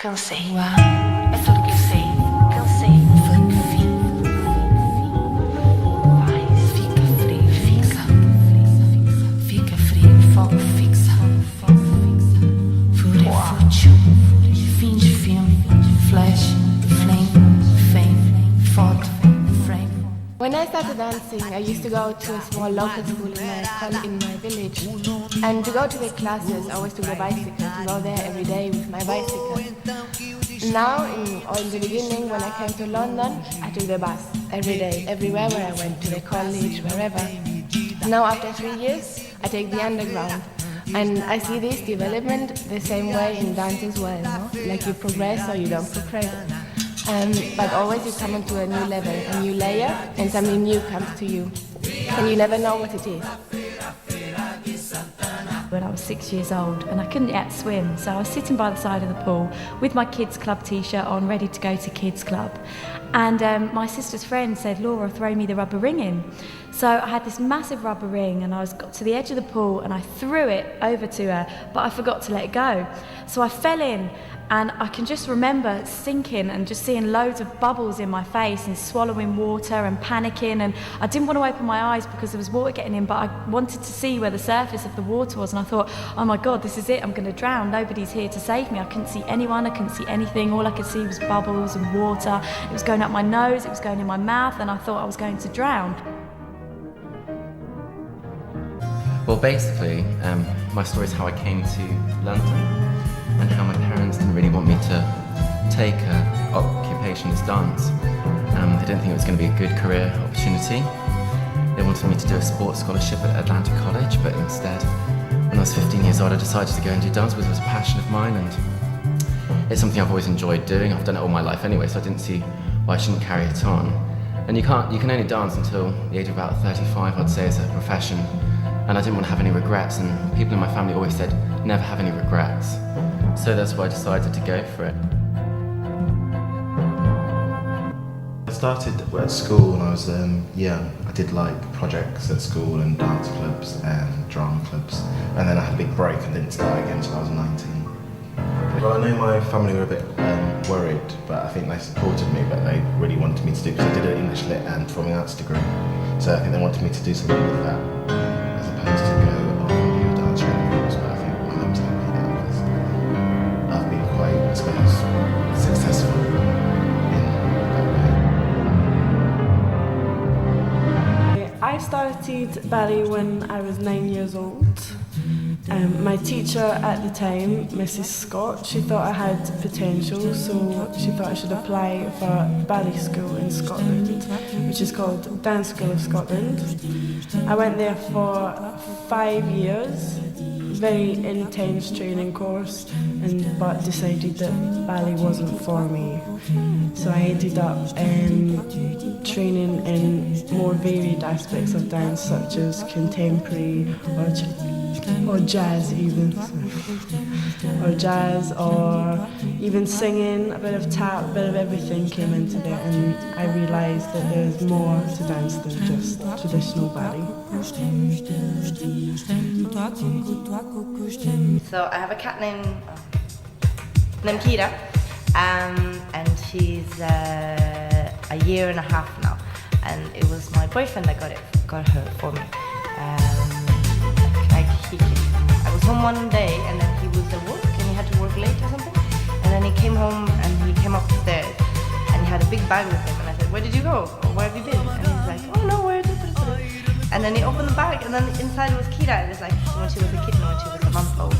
Cansei. É tudo que eu sei. Cansei. Fica frio, fica frio, fogo fixa. Fúria fútil, fim de filme, flash, fame, foto, frame. When I started dancing, I used to go to a small local school in my village. And to go to the classes, I always took a bicycle to go there every day with my bicycle. Now, in the beginning, when I came to London, I took the bus every day, everywhere where I went, to the college, wherever. Now, after 3 years, I take the underground. And I see this development the same way in dance as well, no? Like you progress or you don't progress. But always you come onto a new level, a new layer, and something new comes to you. And you never know what it is. When I was 6 years old and I couldn't yet swim, so I was sitting by the side of the pool with my kids club t-shirt on, ready to go to kids club. And my sister's friend said, "Laura, throw me the rubber ring in." So I had this massive rubber ring and I got to the edge of the pool and I threw it over to her, but I forgot to let it go. So I fell in and I can just remember sinking and just seeing loads of bubbles in my face and swallowing water and panicking, and I didn't want to open my eyes because there was water getting in, but I wanted to see where the surface of the water was, and I thought, oh my God, this is it, I'm going to drown, nobody's here to save me. I couldn't see anyone, I couldn't see anything, all I could see was bubbles and water. It was going up my nose, it was going in my mouth, and I thought I was going to drown. Well, basically, my story is how I came to London and how my parents didn't really want me to take an occupation as dance. They didn't think it was going to be a good career opportunity. They wanted me to do a sports scholarship at Atlantic College, but instead, when I was 15 years old, I decided to go and do dance because it was a passion of mine, and it's something I've always enjoyed doing. I've done it all my life anyway, so I didn't see why I shouldn't carry it on. And you can only dance until the age of about 35, I'd say, as a profession. And I didn't want to have any regrets, and people in my family always said, never have any regrets. So that's why I decided to go for it. I started at school when I was young. I did like projects at school and dance clubs and drama clubs. And then I had a big break and didn't start again until I was 19. Well, I know my family were a bit worried, but I think they supported me, but they really wanted me to do, because I did an English Lit and Performing Arts degree. So I think they wanted me to do something with that, as opposed to go off and do a dance training course. But I think my mum's happy now, because I've been quite, I suppose, successful in that way. I started ballet when I was 9 years old. My teacher at the time, Mrs. Scott, she thought I had potential, so she thought I should apply for ballet school in Scotland, which is called Dance School of Scotland. I went there for 5 years, very intense training course, but decided that ballet wasn't for me. So I ended up training in more varied aspects of dance, such as contemporary or jazz even, or jazz, or even singing, a bit of tap, a bit of everything came into there, and I realised that there's more to dance than just traditional ballet. So I have a cat named Kira, and she's a year and a half now, and it was my boyfriend that got her for me. I was home one day and then he was at work and he had to work late or something, and then he came home and he came upstairs and he had a big bag with him, and I said, "Where did you go? Or where have you been?" And he's like, "Oh no, where is it?" And then he opened the bag and then inside was Kira, and it's like when she was a kitten, when she was a month old,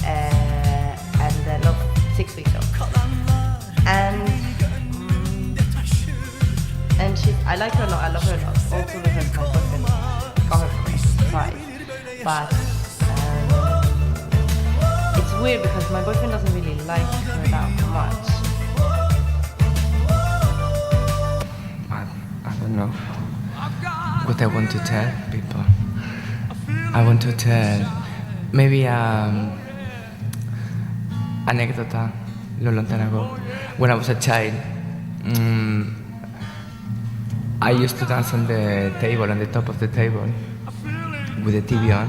and no, 6 weeks old, and I like her a lot, I love her a lot, also because my boyfriend got her for me as a surprise. But it's weird because my boyfriend doesn't really like her that much. I don't know what I want to tell people. I want to tell maybe anecdota long time ago. When I was a child, I used to dance on the table, on the top of the table, with the TV on.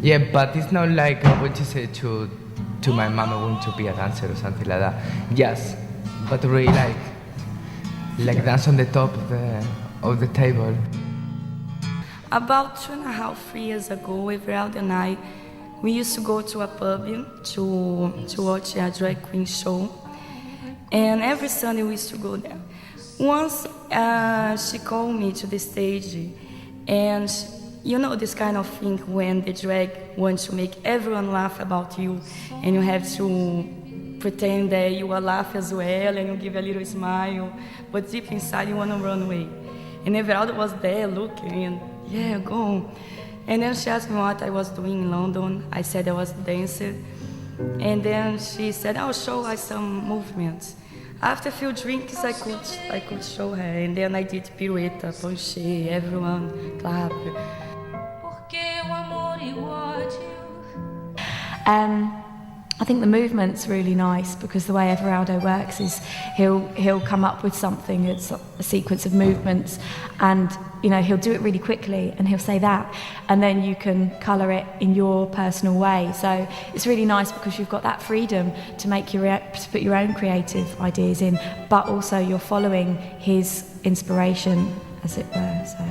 Yeah, but it's not like I want to say to to my mom I want to be a dancer or something like that. Yes, but really like dance on the top of the table. About 2.5, 3 years ago, Everaldo and I, we used to go to a pub to watch a drag queen show, and every Sunday we used to go there. Once she called me to the stage, and you know this kind of thing when the drag wants to make everyone laugh about you, and you have to pretend that you are laughing as well, and you give a little smile, but deep inside you want to run away. And Everaldo was there looking, and yeah, go. And then she asked me what I was doing in London. I said I was a dancer. And then she said, I'll show her some movements. After a few drinks, I could show her. And then I did pirueta, ponche, everyone clap. I think the movement's really nice because the way Everaldo works is he'll come up with something, it's a sequence of movements, and he'll do it really quickly and he'll say that, and then you can colour it in your personal way. So it's really nice because you've got that freedom to to put your own creative ideas in, but also you're following his inspiration, as it were. So.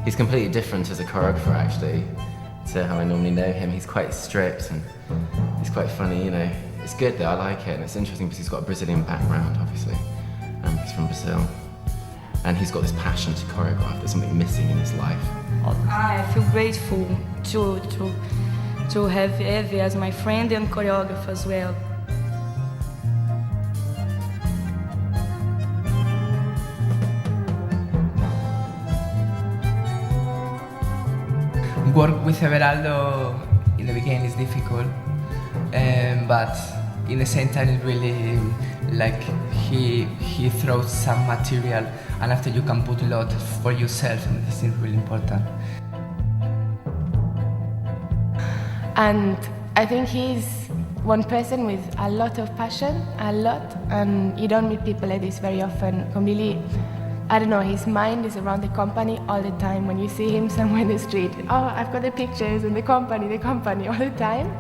He's completely different as a choreographer, actually, to how I normally know him. He's quite strict and he's quite funny, It's good though, I like it, and it's interesting because he's got a Brazilian background, obviously. He's from Brazil. And he's got this passion to choreograph. There's something missing in his life. I feel grateful to have Evie as my friend and choreographer as well. Work with Everaldo in the beginning is difficult, but in the same time it's really like he throws some material, and after you can put a lot for yourself, and this is really important. And I think he's one person with a lot of passion, and you don't meet people like this very often. Completely, I don't know, his mind is around the company all the time. When you see him somewhere in the street, I've got the pictures and the company all the time.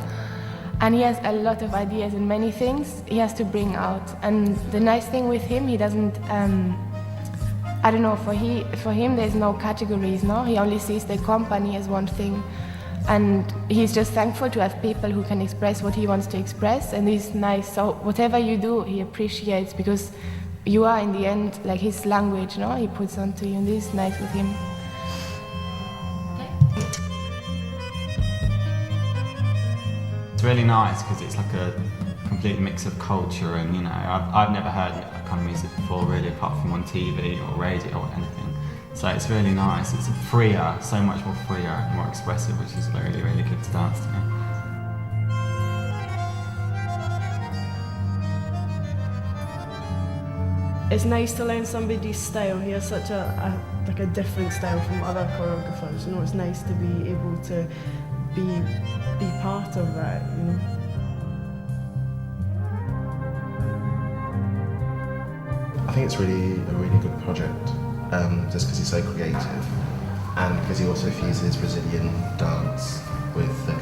And he has a lot of ideas and many things he has to bring out. And the nice thing with him, he doesn't, I don't know, for him there's no categories, no? He only sees the company as one thing. And he's just thankful to have people who can express what he wants to express, and he's nice. So whatever you do, he appreciates, because you are in the end like his language, no? He puts onto you, and this is nice with him. It's really nice because it's like a complete mix of culture, and I've never heard that kind of music before, really, apart from on TV or radio or anything. So it's really nice. It's freer, so much more freer and more expressive, which is really, really good to dance to. It's nice to learn somebody's style. He has such a different style from other choreographers. It's nice to be able to be part of that. I think it's really a really good project, just because he's so creative, and because he also fuses Brazilian dance with the